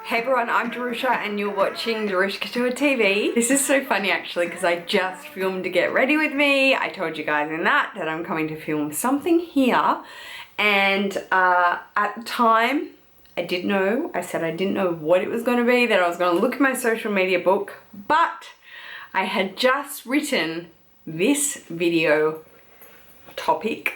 Hey everyone, I'm Jerusha and you're watching JerushaCouture TV. This is so funny actually because I just filmed to Get Ready With Me. I told you guys in that I'm coming to film something here, and at the time I said I didn't know what it was going to be, that I was going to look at my social media book, but I had just written this video topic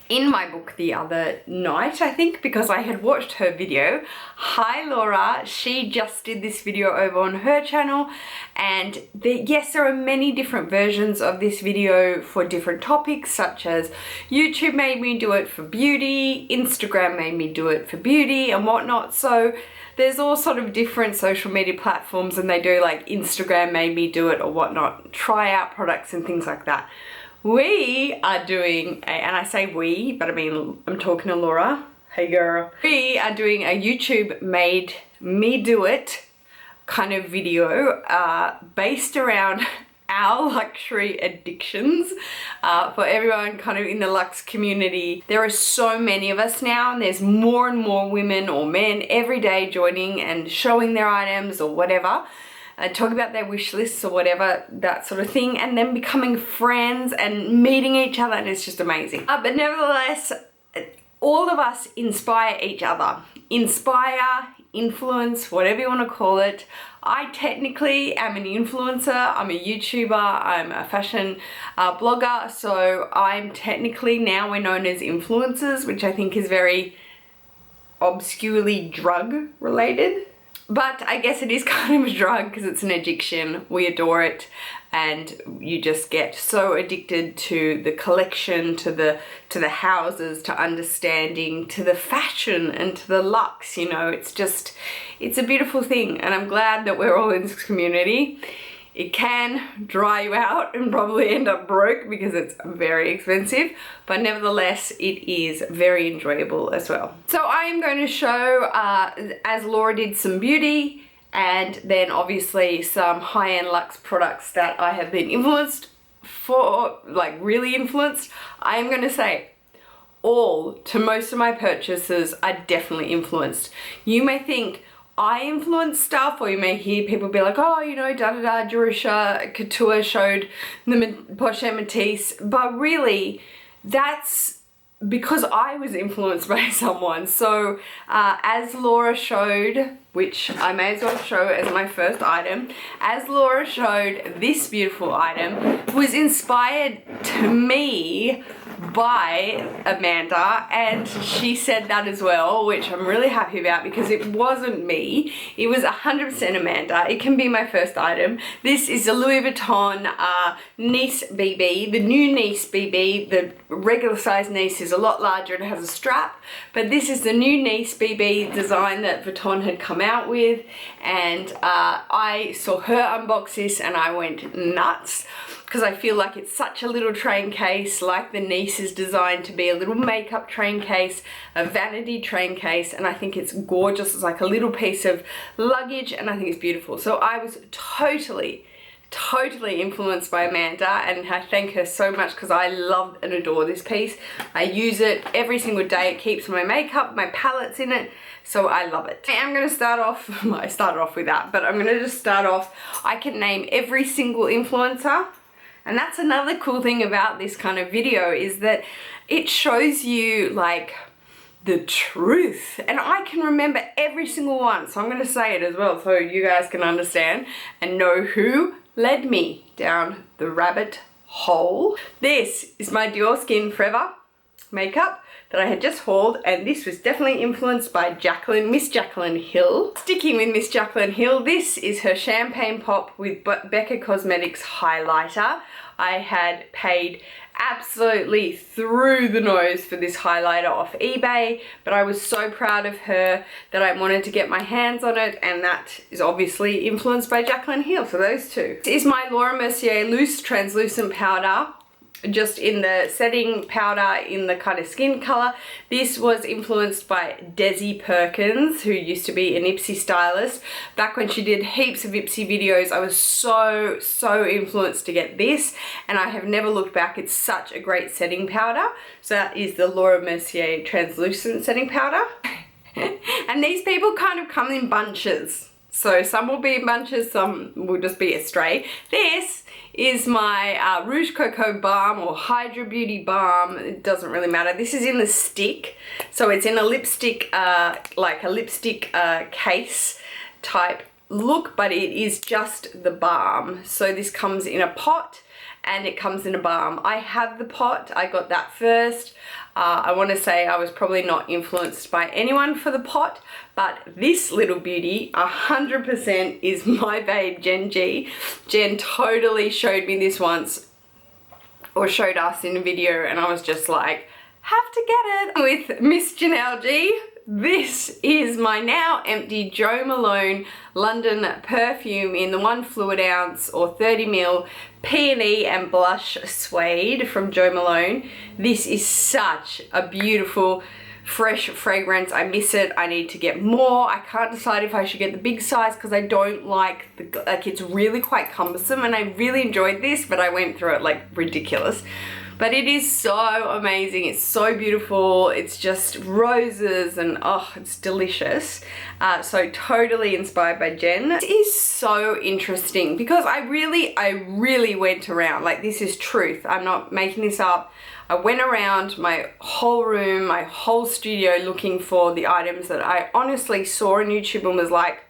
in my book the other night, I think, because I had watched her video. Hi Laura, she just did this video over on her channel, and yes, there are many different versions of this video for different topics, such as YouTube made me do it for beauty, Instagram made me do it for beauty and whatnot. So there's all sort of different social media platforms, and they do like Instagram made me do it or whatnot, try out products and things like that. We are doing and I say we, but I mean, I'm talking to Laura. Hey girl. We are doing a YouTube made me do it kind of video based around our luxury addictions for everyone kind of in the luxe community. There are so many of us now, and there's more and more women or men every day joining and showing their items or whatever. Talk about their wish lists or whatever, that sort of thing, and then becoming friends and meeting each other, and it's just amazing. But nevertheless, all of us inspire each other. Inspire, influence, whatever you want to call it. I technically am an influencer, I'm a YouTuber, I'm a fashion blogger, so I'm technically, now we're known as influencers, which I think is very obscurely drug related. But I guess it is kind of a drug because it's an addiction. We adore it, and you just get so addicted to the collection, to the houses, to understanding, to the fashion and to the luxe, you know. It's a beautiful thing, and I'm glad that we're all in this community. It can dry you out and probably end up broke because it's very expensive, but nevertheless, it is very enjoyable as well. So I am going to show, as Laura did, some beauty, and then obviously some high-end luxe products that I have been influenced for, like really influenced. I am going to say to most of my purchases are definitely influenced. You may think, I influence stuff, or you may hear people be like, oh, you know, da-da-da, JerushaCouture showed the Pochette Matisse, but really, that's because I was influenced by someone. So, as Laura showed, which I may as well show as my first item, as Laura showed, this beautiful item was inspired to me by Amanda, and she said that as well, which I'm really happy about because it wasn't me, it was 100% Amanda. It can be my first item. This is a Louis Vuitton Nice BB, the new Nice BB. The regular size Nice is a lot larger and has a strap, but this is the new Nice BB design that Vuitton had come out with, and I saw her unbox this and I went nuts because I feel like it's such a little train case, like the Nice is designed to be, a little makeup train case, a vanity train case, and I think it's gorgeous. It's like a little piece of luggage, and I think it's beautiful. So I was totally influenced by Amanda, and I thank her so much because I love and adore this piece. I use it every single day. It keeps my makeup, my palettes in it, so I love it. I'm going to start off, I started off with that, but I'm going to just start off. I can name every single influencer. And that's another cool thing about this kind of video, is that it shows you like the truth. And I can remember every single one, so I'm going to say it as well so you guys can understand and know who led me down the rabbit hole. This is my DiorSkin Forever makeup that I had just hauled, and this was definitely influenced by Miss Jacqueline Hill. Sticking with Miss Jacqueline Hill, this is her Champagne Pop with Becca Cosmetics highlighter. I had paid absolutely through the nose for this highlighter off eBay, but I was so proud of her that I wanted to get my hands on it, and that is obviously influenced by Jacqueline Hill, so those two. This is my Laura Mercier loose translucent powder, just in the setting powder in the kind of skin color. This was influenced by Desi Perkins, who used to be an Ipsy stylist. Back when she did heaps of Ipsy videos, I was so influenced to get this, and I have never looked back. It's such a great setting powder. So that is the Laura Mercier translucent setting powder. And these people kind of come in bunches. So some will be in bunches, some will just be a stray. This is my Rouge Coco balm or Hydra Beauty balm. It doesn't really matter. This is in the stick. So it's in a lipstick, like a lipstick case type look, but it is just the balm. So this comes in a pot and it comes in a balm. I have the pot, I got that first. I want to say I was probably not influenced by anyone for the pot, but this little beauty 100% is my babe Jen G. Jen totally showed me this once, or showed us in a video, and I was just like, have to get it. With Miss Janelle G, this is my now empty Jo Malone London perfume in the 1 fluid ounce or 30ml Peony and Blush Suede from Jo Malone. This is such a beautiful, fresh fragrance. I miss it. I need to get more. I can't decide if I should get the big size because I don't like it's really quite cumbersome, and I really enjoyed this, but I went through it like ridiculous. But it is so amazing. It's so beautiful. It's just roses and oh, it's delicious. So totally inspired by Jen. It is so interesting because I really went around. Like, this is truth. I'm not making this up. I went around my whole room, my whole studio looking for the items that I honestly saw on YouTube and was like,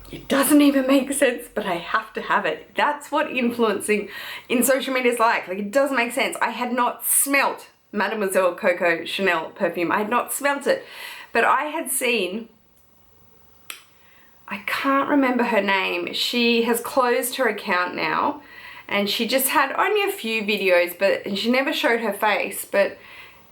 it doesn't even make sense, but I have to have it. That's what influencing in social media is like. Like, it doesn't make sense. I had not smelt Mademoiselle Coco Chanel perfume. I had not smelt it, but I had seen, I can't remember her name. She has closed her account now, and she just had only a few videos, and she never showed her face, but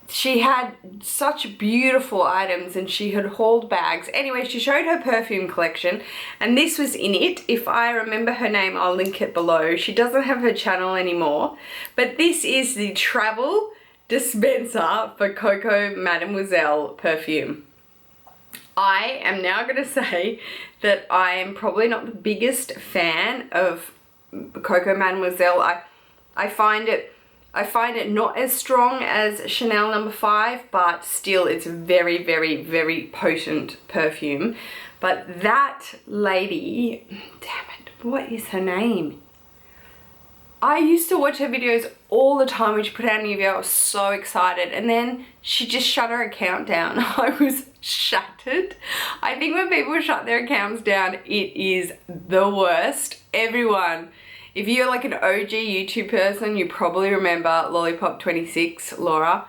she had such beautiful items and she had hauled bags. Anyway, she showed her perfume collection and this was in it. If I remember her name, I'll link it below. She doesn't have her channel anymore, but this is the travel dispenser for Coco Mademoiselle perfume. I am now going to say that I am probably not the biggest fan of Coco Mademoiselle. I find it not as strong as Chanel No. 5, but still it's a very, very, very potent perfume. But that lady, damn it, what is her name? I used to watch her videos all the time when she put out a new video. I was so excited, and then she just shut her account down. I was shattered. I think when people shut their accounts down, it is the worst. Everyone, if you're like an OG YouTube person, you probably remember Lollipop26 Laura.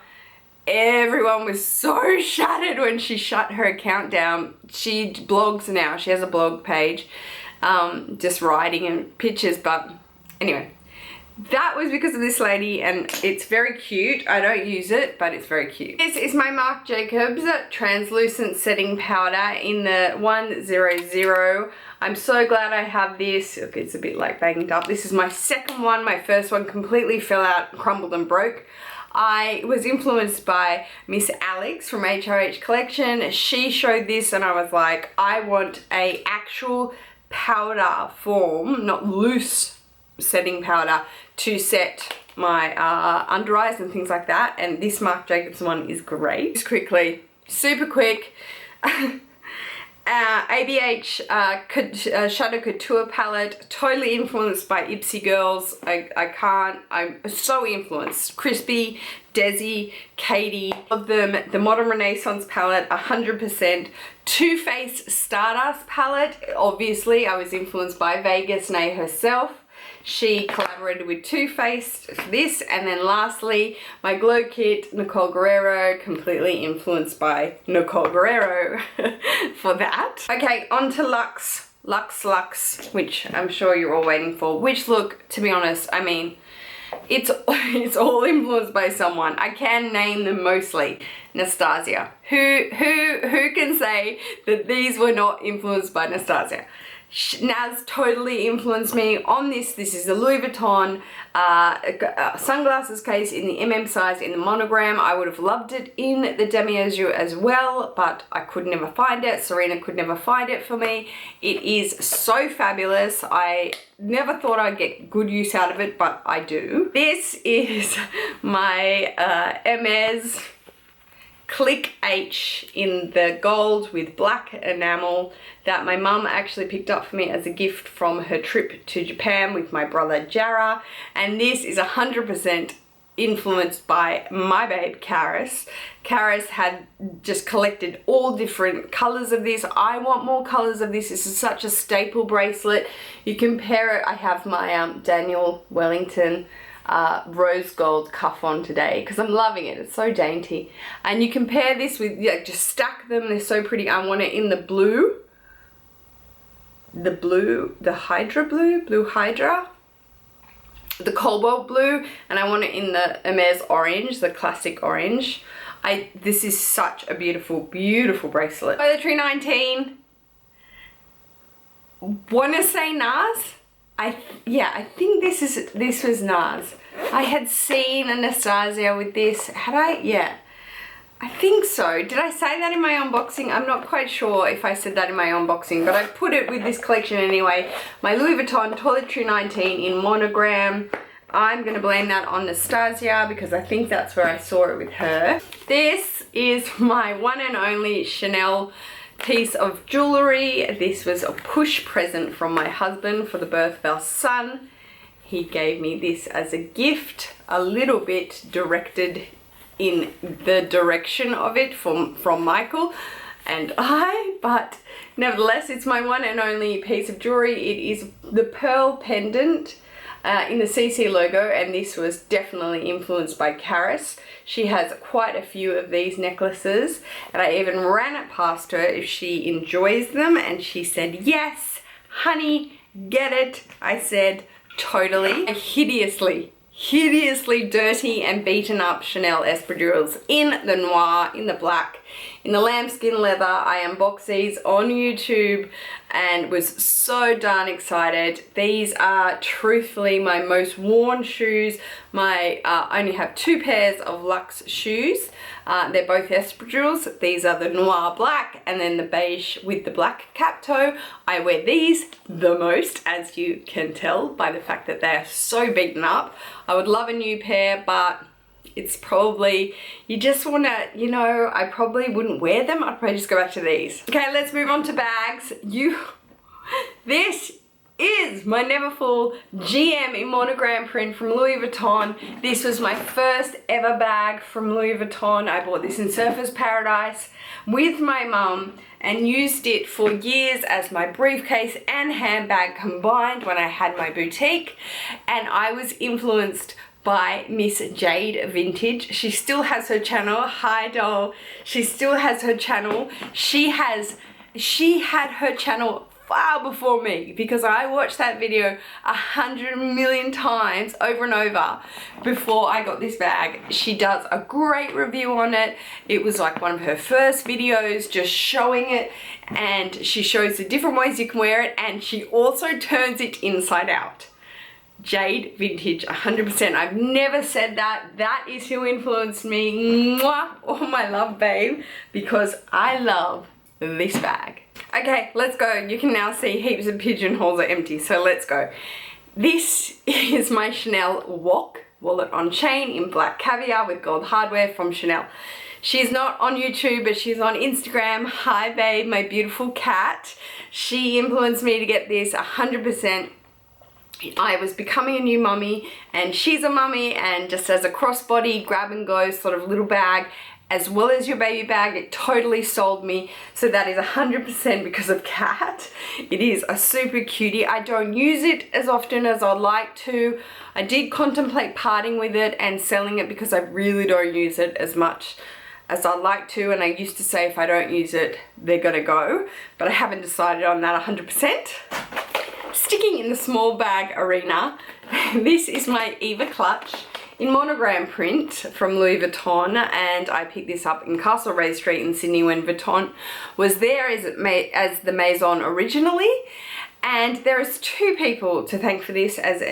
Everyone was so shattered when she shut her account down. She blogs now. She has a blog page, just writing and pictures. But anyway, that was because of this lady, and it's very cute. I don't use it, but it's very cute. This is my Marc Jacobs translucent setting powder in the 100. I'm so glad I have this. Look, it's a bit like banged up. This is my second one. My first one completely fell out, crumbled and broke. I was influenced by Miss Alex from HRH Collection. She showed this and I was like, I want a actual powder form, not loose setting powder, to set my under eyes and things like that. And this Marc Jacobs one is great. Just quickly, super quick. ABH Shadow Couture palette, totally influenced by Ipsy Girls. I'm so influenced. Crispy, Desi, Katie, of them. The Modern Renaissance palette, 100%. Too Faced Stardust palette, obviously I was influenced by Vegas Nay herself. She collaborated with Too Faced for this. And then lastly, my glow kit, Nicole Guerriero, completely influenced by Nicole Guerriero for that. Okay, on to Luxe, which I'm sure you're all waiting for. Which look, to be honest, I mean, it's all influenced by someone. I can name them mostly. Nastasia. Who can say that these were not influenced by Nastasia? Naz totally influenced me on this. This is the Louis Vuitton sunglasses case in the MM size in the Monogram. I would have loved it in the Demi Azur as well, but I could never find it. Serena could never find it for me. It is so fabulous. I never thought I'd get good use out of it, but I do. This is my Hermes Clic H in the gold with black enamel that my mum actually picked up for me as a gift from her trip to Japan with my brother Jara. And this is 100% influenced by my babe Karis. Karis had just collected all different colors of this. I want more colors of this. This is such a staple bracelet. You compare it, I have my Daniel Wellington rose gold cuff on today because I'm loving it. It's so dainty. And you compare this with, yeah, just stack them. They're so pretty. I want it in the blue, the Hydra blue Hydra, the cobalt blue, and I want it in the Hermes orange, the classic orange. This is such a beautiful, beautiful bracelet. Toiletry 19. Wanna say NARS? Yeah, I think this was NARS. I had seen Anastasia with this. Had I? Yeah. I think so. Did I say that in my unboxing? I'm not quite sure if I said that in my unboxing, but I put it with this collection anyway. My Louis Vuitton Toiletry 19 in Monogram. I'm going to blame that on Anastasia because I think that's where I saw it with her. This is my one and only Chanel piece of jewelry. This was a push present from my husband for the birth of our son. He gave me this as a gift, a little bit directed in the direction of it from Michael and I, but nevertheless it's my one and only piece of jewelry. It is the pearl pendant in the CC logo, and this was definitely influenced by Karis. She has quite a few of these necklaces, and I even ran it past her if she enjoys them, and she said, yes, honey, get it. I said, totally. Hideously dirty and beaten up Chanel espadrilles in the noir, in the black, in the lambskin leather. I unboxed these on YouTube and was so darn excited. These are truthfully my most worn shoes. I only have 2 pairs of luxe shoes. They're both espadrilles. These are the noir black and then the beige with the black cap toe. I wear these the most, as you can tell by the fact that they're so beaten up. I would love a new pair, but it's probably, you just wanna, you know, I probably wouldn't wear them. I'd probably just go back to these. Okay, let's move on to bags. This is my Neverfull GM in monogram print from Louis Vuitton. This was my first ever bag from Louis Vuitton. I bought this in Surfer's Paradise with my mum and used it for years as my briefcase and handbag combined when I had my boutique. And I was influenced by Miss Jade Vintage. She still has her channel. Hi doll. She still has her channel. She had her channel far before me because I watched that video 100 million times over and over before I got this bag. She does a great review on it. It was like one of her first videos just showing it, and she shows the different ways you can wear it, and she also turns it inside out. Jade Vintage, 100%. I've never said that. That is who influenced me. Mwah! Oh my love, babe, because I love this bag. Okay, let's go. You can now see heaps of pigeonholes are empty, so let's go. This is my Chanel wallet on chain in black caviar with gold hardware from Chanel. She's not on YouTube, but she's on Instagram. Hi babe, my beautiful cat. She influenced me to get this 100%. I was becoming a new mummy, and she's a mummy, and just as a crossbody grab and go sort of little bag, as well as your baby bag, it totally sold me. So that is 100% because of Cat. It is a super cutie. I don't use it as often as I'd like to. I did contemplate parting with it and selling it because I really don't use it as much as I'd like to, and I used to say if I don't use it, they're gonna go, but I haven't decided on that 100%. Sticking in the small bag arena, this is my Eva clutch in monogram print from Louis Vuitton, and I picked this up in Castlereagh Street in Sydney when Vuitton was there as the Maison originally. And there is 2 people to thank for this as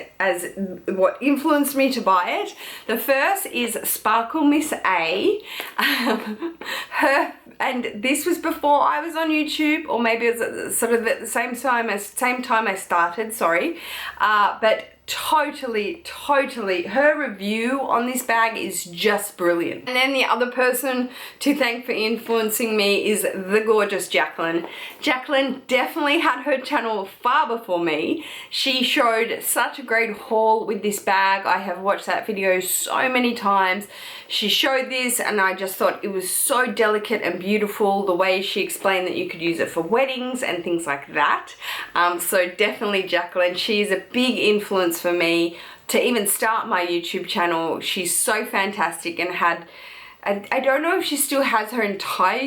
what influenced me to buy it. The first is Sparkle Miss A. And this was before I was on YouTube, or maybe it was sort of at the same time I started, sorry. But totally, her review on this bag is just brilliant. And then the other person to thank for influencing me is the gorgeous Jacqueline. Jacqueline definitely had her channel far before me. She showed such a great haul with this bag. I have watched that video so many times. She showed this and I just thought it was so delicate and beautiful, the way she explained that you could use it for weddings and things like that. So definitely Jacqueline, she's a big influence for me to even start my YouTube channel. She's so fantastic and had, I don't know if she still has her entire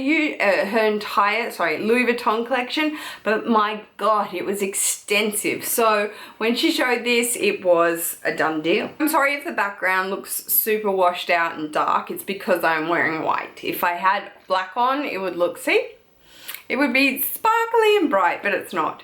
Louis Vuitton collection, but my God, it was extensive. So when she showed this, it was a done deal. I'm sorry if the background looks super washed out and dark. It's because I'm wearing white. If I had black on, it would look, see? It would be sparkly and bright, but it's not.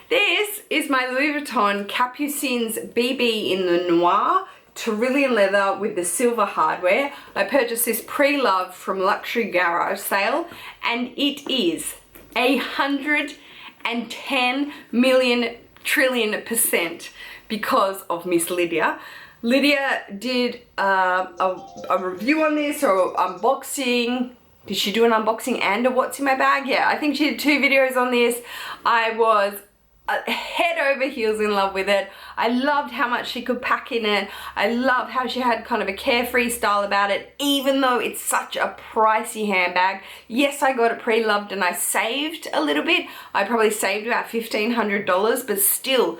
This is my Louis Vuitton Capucin's BB in the Noir Tyrolean leather with the silver hardware. I purchased this pre-loved from Luxury Garage sale and it is 110 million trillion% because of Miss Lydia. Lydia did a review on this or unboxing. Did she do an unboxing and a what's in my bag? Yeah, I think she did 2 videos on this. I was head over heels in love with it. I loved how much she could pack in it. I loved how she had kind of a carefree style about it, even though it's such a pricey handbag. Yes, I got it pre-loved and I saved a little bit. I probably saved about $1,500, but still,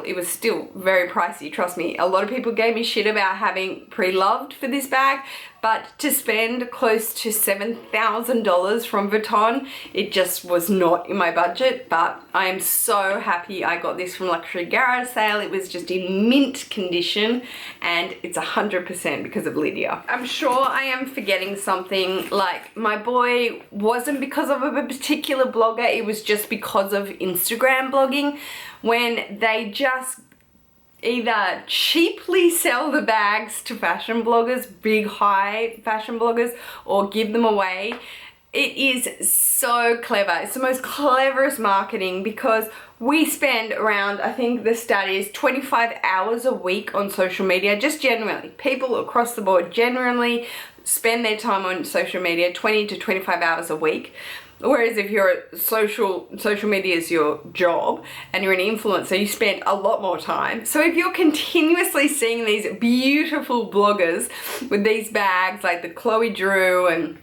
it was still very pricey. Trust me, a lot of people gave me shit about having pre-loved for this bag, but to spend close to $7,000 from Vuitton, it just was not in my budget. But I am so happy I got this from Luxury Garage sale. It was just in mint condition and it's 100% because of Lydia. I'm sure I am forgetting something, like my boy wasn't because of a particular blogger, it was just because of Instagram blogging, when they just either cheaply sell the bags to fashion bloggers, big high fashion bloggers, or give them away. It is so clever. It's the most cleverest marketing because we spend around, I think the stat is 25 hours a week on social media, just generally. People across the board generally spend their time on social media 20 to 25 hours a week. Whereas if you're social media is your job and you're an influencer, you spend a lot more time. So if you're continuously seeing these beautiful bloggers with these bags like the Chloe Drew and,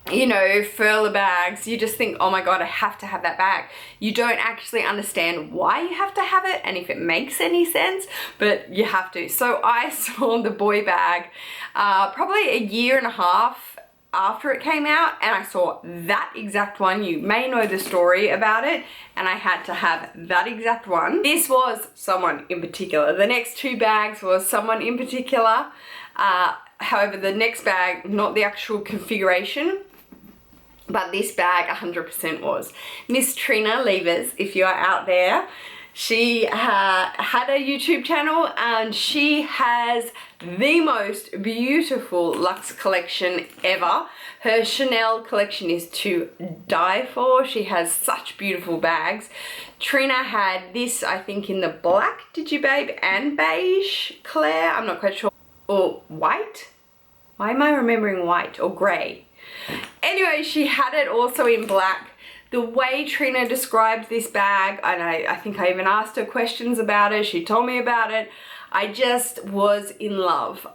you know, Phile bags, you just think, oh my God, I have to have that bag. You don't actually understand why you have to have it and if it makes any sense, but you have to. So I saw the boy bag probably a year and a half after it came out, and I saw that exact one. You may know the story about it, and I had to have that exact one. This was someone in particular. The next 2 bags was someone in particular. However, the next bag, not the actual configuration, but this bag 100% was. Miss Trina Levers, if you are out there, she had a YouTube channel and she has the most beautiful luxe collection ever. Her Chanel collection is to die for. She has such beautiful bags. Trina had this, I think, in the black, did you babe, and beige, Claire? I'm not quite sure. Or white? Why am I remembering white? Or grey? Anyway, she had it also in black. The way Trina described this bag, and I think I even asked her questions about it, she told me about it, I just was in love.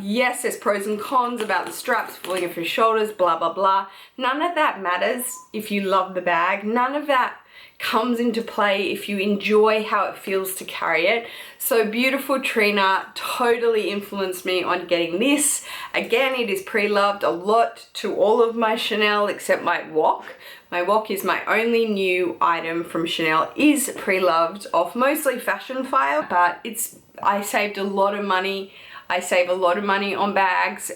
Yes, there's pros and cons about the straps falling off your shoulders, blah, blah, blah. None of that matters if you love the bag. None of that comes into play if you enjoy how it feels to carry it. So beautiful Trina totally influenced me on getting this. Again, it is pre-loved a lot to all of my Chanel except my Wok. My Wok is my only new item from Chanel, is pre-loved off mostly Fashion Phile, but I saved a lot of money. I save a lot of money on bags.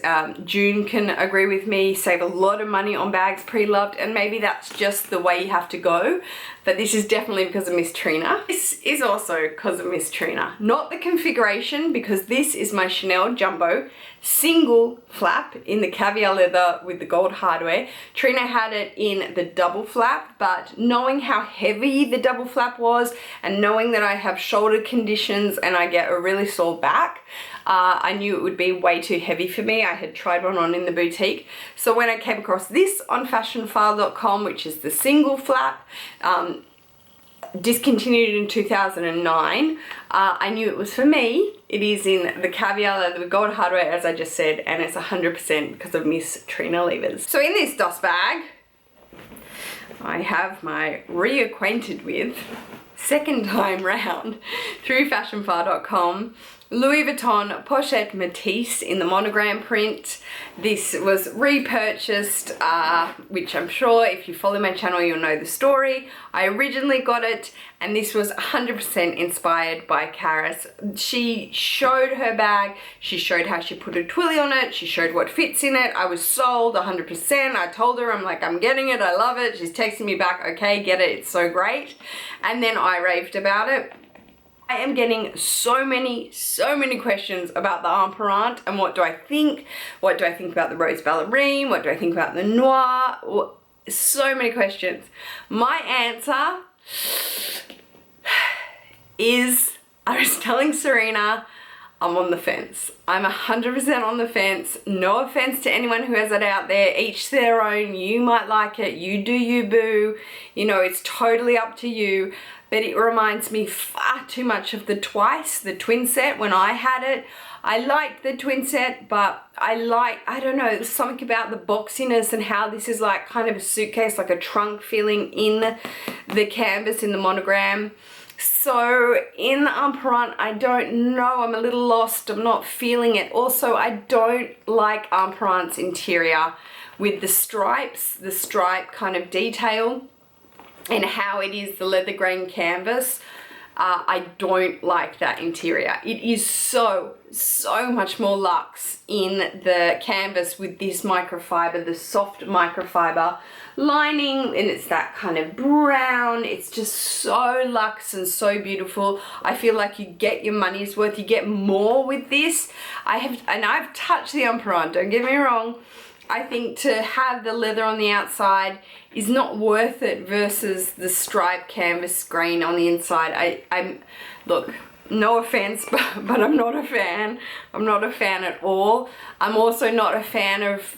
June can agree with me, save a lot of money on bags, pre-loved, and maybe that's just the way you have to go. But this is definitely because of Miss Trina. This is also because of Miss Trina. Not the configuration, because this is my Chanel Jumbo single flap in the caviar leather with the gold hardware. Trina had it in the double flap, but knowing how heavy the double flap was and knowing that I have shoulder conditions and I get a really sore back, I knew it would be way too heavy for me. I had tried one on in the boutique. So when I came across this on fashionphile.com, which is the single flap, discontinued in 2009, I knew it was for me. It is in the caviar leather with gold hardware, as I just said, and it's 100% because of Miss Trina levers. So in this DOS bag, I have my reacquainted with, second time round through fashionphile.com, Louis Vuitton Pochette Matisse in the monogram print. This was repurchased, which I'm sure if you follow my channel you'll know the story. I originally got it, and this was 100% inspired by Caris. She showed her bag, she showed how she put a twilly on it, she showed what fits in it. I was sold 100%. I told her, I'm like, I'm getting it, I love it. She's texting me back, okay, get it, it's so great. And then I raved about it. I am getting so many questions about the Emperant and what do I think? What do I think about the Rose Ballerine? What do I think about the Noir? So many questions. My answer is, I was telling Serena, I'm on the fence. I'm 100% on the fence. No offense to anyone who has it out there. Each their own. You might like it. You do you, boo. You know, it's totally up to you. But it reminds me far too much of the Twice, the twin set when I had it. I liked the twin set, but I don't know, there's something about the boxiness and how this is like kind of a suitcase, like a trunk feeling in the canvas, in the monogram. So in the Emperant, I don't know, I'm a little lost, I'm not feeling it. Also, I don't like Emperant's interior with the stripes, the stripe kind of detail, and how it is the leather grain canvas. I don't like that interior. It is so much more luxe in the canvas with this microfiber, the soft microfiber lining, and it's that kind of brown. It's just so luxe and so beautiful. I feel like you get your money's worth, you get more with this. I've touched the Emperant, don't get me wrong. I think to have the leather on the outside is not worth it versus the striped canvas grain on the inside. Look, no offense, but I'm not a fan. I'm not a fan at all. I'm also not a fan of,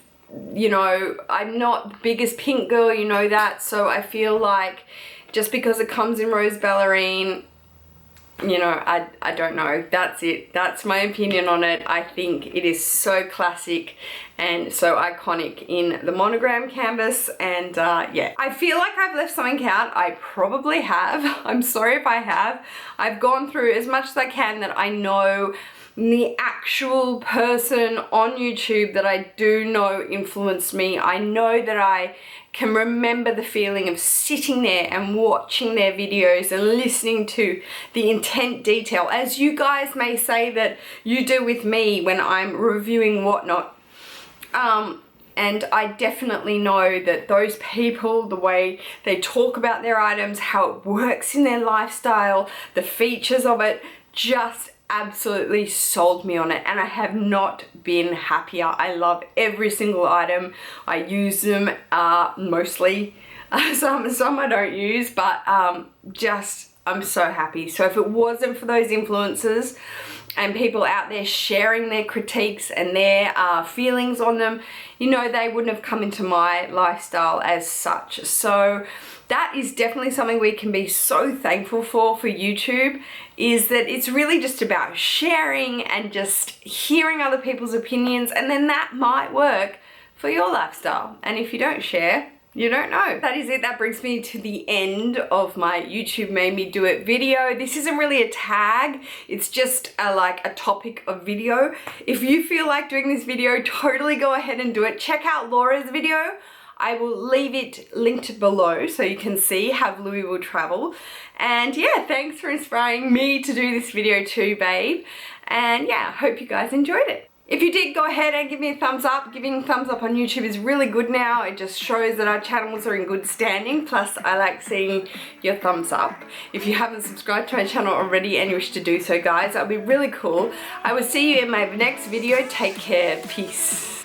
you know, I'm not the biggest pink girl, you know that. So I feel like just because it comes in Rose Ballerine, you know, I don't know. That's it. That's my opinion on it. I think it is so classic and so iconic in the monogram canvas, and yeah. I feel like I've left something out. I probably have. I'm sorry if I have. I've gone through as much as I can that I know the actual person on YouTube that I do know influenced me. I know that I can remember the feeling of sitting there and watching their videos and listening to the intent detail, as you guys may say that you do with me when I'm reviewing whatnot. And I definitely know that those people, the way they talk about their items, how it works in their lifestyle, the features of it, just absolutely sold me on it, and I have not been happier. I love every single item. I use them mostly. Some I don't use, but just I'm so happy. So if it wasn't for those influencers and people out there sharing their critiques and their feelings on them, you know, they wouldn't have come into my lifestyle as such. So that is definitely something we can be so thankful for YouTube, is that it's really just about sharing and just hearing other people's opinions, and then that might work for your lifestyle. And if you don't share, you don't know. That is it. That brings me to the end of my YouTube Made Me Do It video. This isn't really a tag. It's just like a topic of video. If you feel like doing this video, totally go ahead and do it. Check out Laura's video. I will leave it linked below so you can see how Louis will travel. And yeah, thanks for inspiring me to do this video too, babe. And yeah, I hope you guys enjoyed it. If you did, go ahead and give me a thumbs up. Giving a thumbs up on YouTube is really good now. It just shows that our channels are in good standing. Plus, I like seeing your thumbs up. If you haven't subscribed to my channel already and you wish to do so, guys, that would be really cool. I will see you in my next video. Take care. Peace.